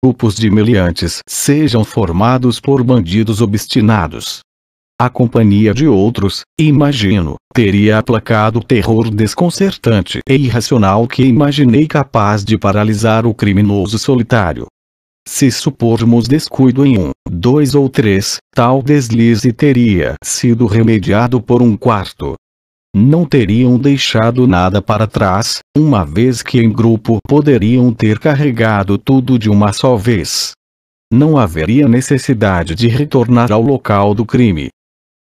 grupos de meliantes sejam formados por bandidos obstinados. A companhia de outros, imagino, teria aplacado o terror desconcertante e irracional que imaginei capaz de paralisar o criminoso solitário. Se supormos descuido em 1, 2 ou 3, tal deslize teria sido remediado por um quarto. Não teriam deixado nada para trás, uma vez que em grupo poderiam ter carregado tudo de uma só vez. Não haveria necessidade de retornar ao local do crime.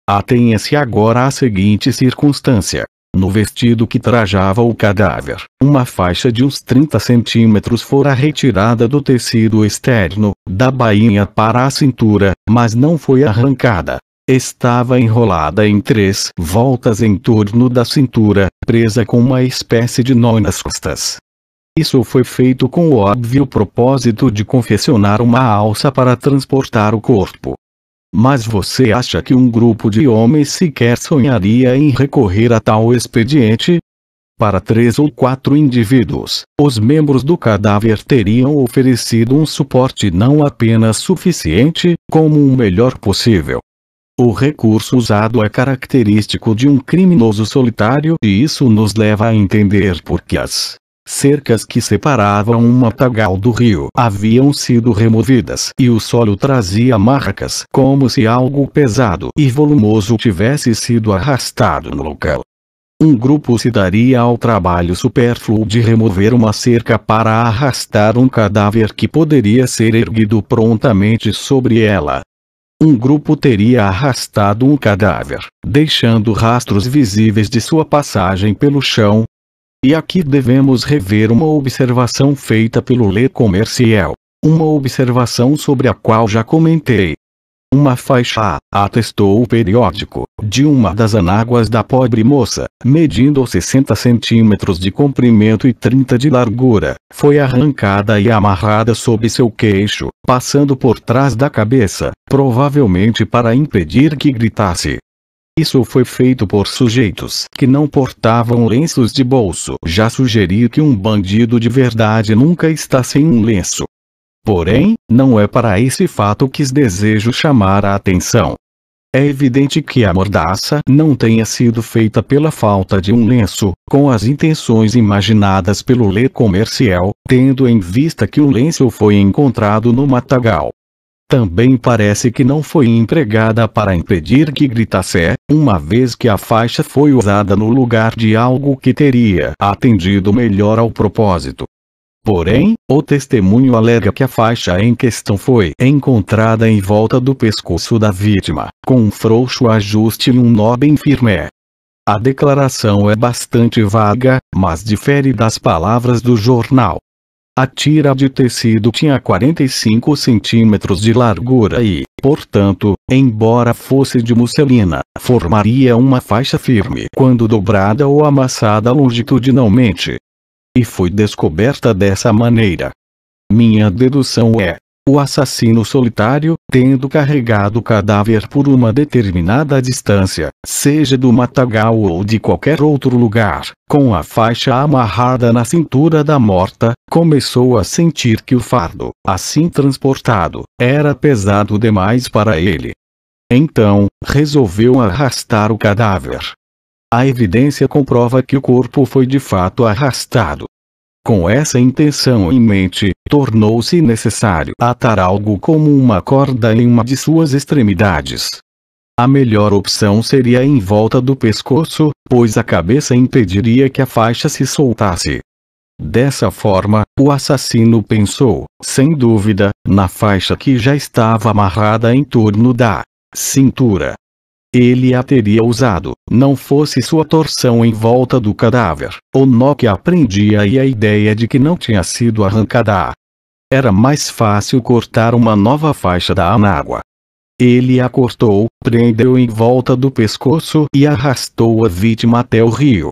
Atenha-se agora à seguinte circunstância. No vestido que trajava o cadáver, uma faixa de uns 30 centímetros fora retirada do tecido externo, da bainha para a cintura, mas não foi arrancada. Estava enrolada em 3 voltas em torno da cintura, presa com uma espécie de nó nas costas. Isso foi feito com o óbvio propósito de confeccionar uma alça para transportar o corpo. Mas você acha que um grupo de homens sequer sonharia em recorrer a tal expediente? Para 3 ou 4 indivíduos, os membros do cadáver teriam oferecido um suporte não apenas suficiente, como o melhor possível. O recurso usado é característico de um criminoso solitário e isso nos leva a entender por que as cercas que separavam um matagal do rio haviam sido removidas e o solo trazia marcas como se algo pesado e volumoso tivesse sido arrastado no local. Um grupo se daria ao trabalho supérfluo de remover uma cerca para arrastar um cadáver que poderia ser erguido prontamente sobre ela. Um grupo teria arrastado um cadáver, deixando rastros visíveis de sua passagem pelo chão. E aqui devemos rever uma observação feita pelo Le Commerciel, uma observação sobre a qual já comentei. Uma faixa, atestou o periódico, de uma das anáguas da pobre moça, medindo 60 centímetros de comprimento e 30 de largura, foi arrancada e amarrada sob seu queixo, passando por trás da cabeça, provavelmente para impedir que gritasse. Isso foi feito por sujeitos que não portavam lenços de bolso. Já sugeri que um bandido de verdade nunca está sem um lenço. Porém, não é para esse fato que desejo chamar a atenção. É evidente que a mordaça não tenha sido feita pela falta de um lenço, com as intenções imaginadas pelo Le Commerciel, tendo em vista que o lenço foi encontrado no matagal. Também parece que não foi empregada para impedir que gritasse, uma vez que a faixa foi usada no lugar de algo que teria atendido melhor ao propósito. Porém, o testemunho alega que a faixa em questão foi encontrada em volta do pescoço da vítima, com um frouxo ajuste e um nó bem firme. A declaração é bastante vaga, mas difere das palavras do jornal. A tira de tecido tinha 45 centímetros de largura e, portanto, embora fosse de musselina, formaria uma faixa firme quando dobrada ou amassada longitudinalmente. E foi descoberta dessa maneira. Minha dedução é: o assassino solitário, tendo carregado o cadáver por uma determinada distância, seja do matagal ou de qualquer outro lugar, com a faixa amarrada na cintura da morta, começou a sentir que o fardo, assim transportado, era pesado demais para ele. Então, resolveu arrastar o cadáver. A evidência comprova que o corpo foi de fato arrastado. Com essa intenção em mente, tornou-se necessário atar algo como uma corda em uma de suas extremidades. A melhor opção seria em volta do pescoço, pois a cabeça impediria que a faixa se soltasse. Dessa forma, o assassino pensou, sem dúvida, na faixa que já estava amarrada em torno da cintura. Ele a teria usado, não fosse sua torção em volta do cadáver, o nó que a prendia e a ideia de que não tinha sido arrancada. Era mais fácil cortar uma nova faixa da anágua. Ele a cortou, prendeu em volta do pescoço e arrastou a vítima até o rio.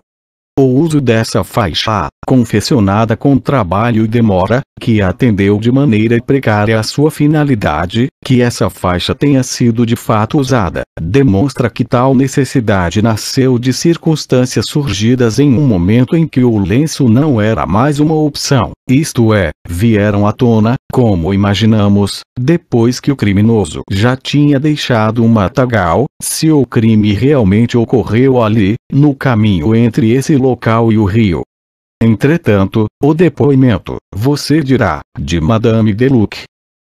O uso dessa faixa, confeccionada com trabalho e demora, que atendeu de maneira precária a sua finalidade, que essa faixa tenha sido de fato usada, demonstra que tal necessidade nasceu de circunstâncias surgidas em um momento em que o lenço não era mais uma opção, isto é, vieram à tona, como imaginamos, depois que o criminoso já tinha deixado o matagal, se o crime realmente ocorreu ali, no caminho entre esse local e o rio. Entretanto, o depoimento, você dirá, de Madame Deluc,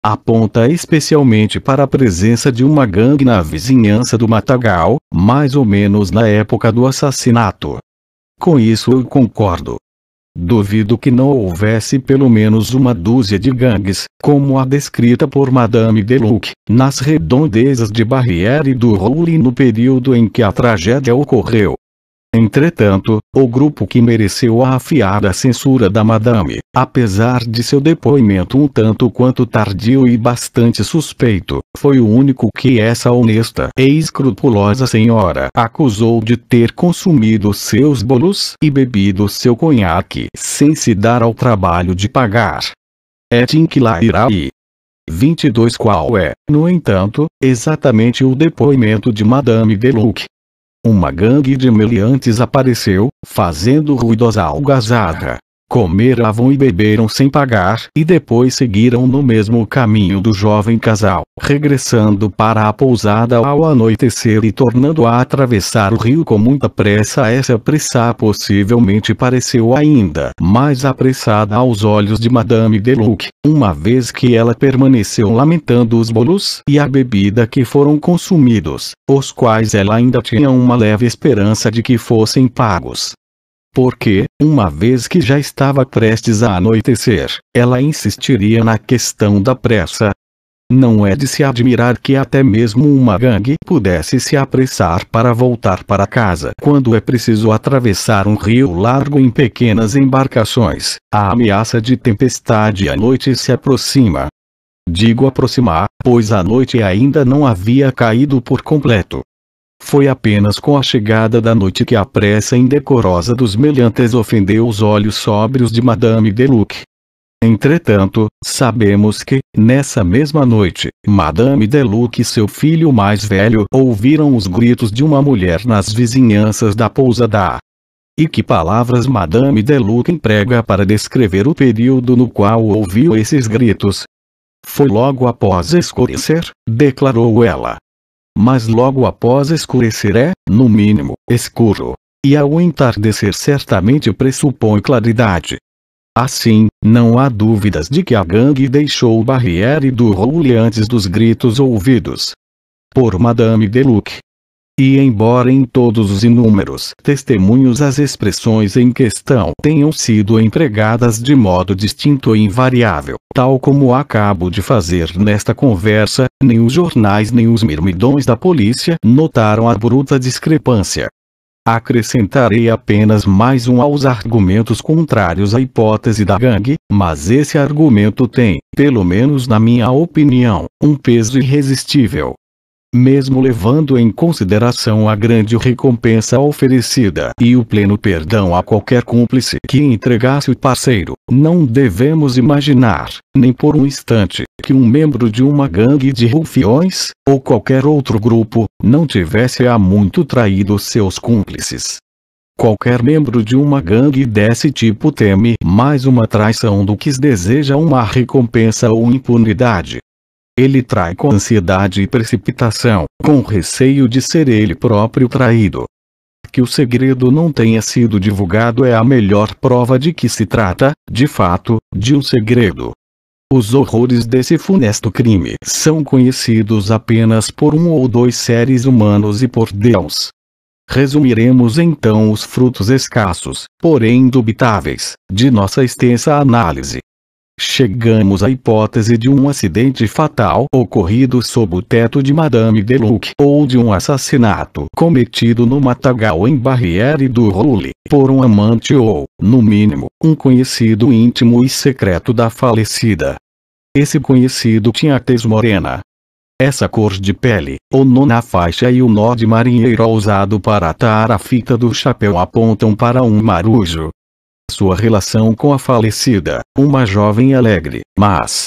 aponta especialmente para a presença de uma gangue na vizinhança do matagal, mais ou menos na época do assassinato. Com isso eu concordo. Duvido que não houvesse pelo menos uma dúzia de gangues, como a descrita por Madame Deluc, nas redondezas de Barrière du Roule no período em que a tragédia ocorreu. Entretanto, o grupo que mereceu a afiada censura da Madame, apesar de seu depoimento um tanto quanto tardio e bastante suspeito, foi o único que essa honesta e escrupulosa senhora acusou de ter consumido seus bolos e bebido seu conhaque sem se dar ao trabalho de pagar. É Tinquilairaí. 22 Qual é, no entanto, exatamente o depoimento de Madame Deluc. Uma gangue de meliantes apareceu, fazendo ruidosa algazarra. Comeram e beberam sem pagar e depois seguiram no mesmo caminho do jovem casal, regressando para a pousada ao anoitecer e tornando a atravessar o rio com muita pressa. Essa pressa possivelmente pareceu ainda mais apressada aos olhos de Madame Deluc, uma vez que ela permaneceu lamentando os bolos e a bebida que foram consumidos, os quais ela ainda tinha uma leve esperança de que fossem pagos. Porque, uma vez que já estava prestes a anoitecer, ela insistiria na questão da pressa. Não é de se admirar que até mesmo uma gangue pudesse se apressar para voltar para casa quando é preciso atravessar um rio largo em pequenas embarcações. A ameaça de tempestade à noite se aproxima. Digo aproximar, pois a noite ainda não havia caído por completo. Foi apenas com a chegada da noite que a pressa indecorosa dos meliantes ofendeu os olhos sóbrios de Madame Deluc. Entretanto, sabemos que, nessa mesma noite, Madame Deluc e seu filho mais velho ouviram os gritos de uma mulher nas vizinhanças da pousada. E que palavras Madame Deluc emprega para descrever o período no qual ouviu esses gritos? Foi logo após escurecer, declarou ela. Mas logo após escurecer é, no mínimo, escuro. E ao entardecer certamente pressupõe claridade. Assim, não há dúvidas de que a gangue deixou Barrière du Roule antes dos gritos ouvidos por Madame Deluc. E embora em todos os inúmeros testemunhos as expressões em questão tenham sido empregadas de modo distinto e invariável, tal como acabo de fazer nesta conversa, nem os jornais nem os mirmidões da polícia notaram a bruta discrepância. Acrescentarei apenas mais um aos argumentos contrários à hipótese da gangue, mas esse argumento tem, pelo menos na minha opinião, um peso irresistível. Mesmo levando em consideração a grande recompensa oferecida e o pleno perdão a qualquer cúmplice que entregasse o parceiro, não devemos imaginar, nem por um instante, que um membro de uma gangue de rufiões, ou qualquer outro grupo, não tivesse há muito traído seus cúmplices. Qualquer membro de uma gangue desse tipo teme mais uma traição do que deseja uma recompensa ou impunidade. Ele trai com ansiedade e precipitação, com receio de ser ele próprio traído. Que o segredo não tenha sido divulgado é a melhor prova de que se trata, de fato, de um segredo. Os horrores desse funesto crime são conhecidos apenas por um ou dois seres humanos e por Deus. Resumiremos então os frutos escassos, porém indubitáveis, de nossa extensa análise. Chegamos à hipótese de um acidente fatal ocorrido sob o teto de Madame Deluc ou de um assassinato cometido no matagal em Barrière du Roule, por um amante ou, no mínimo, um conhecido íntimo e secreto da falecida. Esse conhecido tinha tez morena. Essa cor de pele, o nó na faixa e o nó de marinheiro usado para atar a fita do chapéu apontam para um marujo. Sua relação com a falecida, uma jovem alegre, mas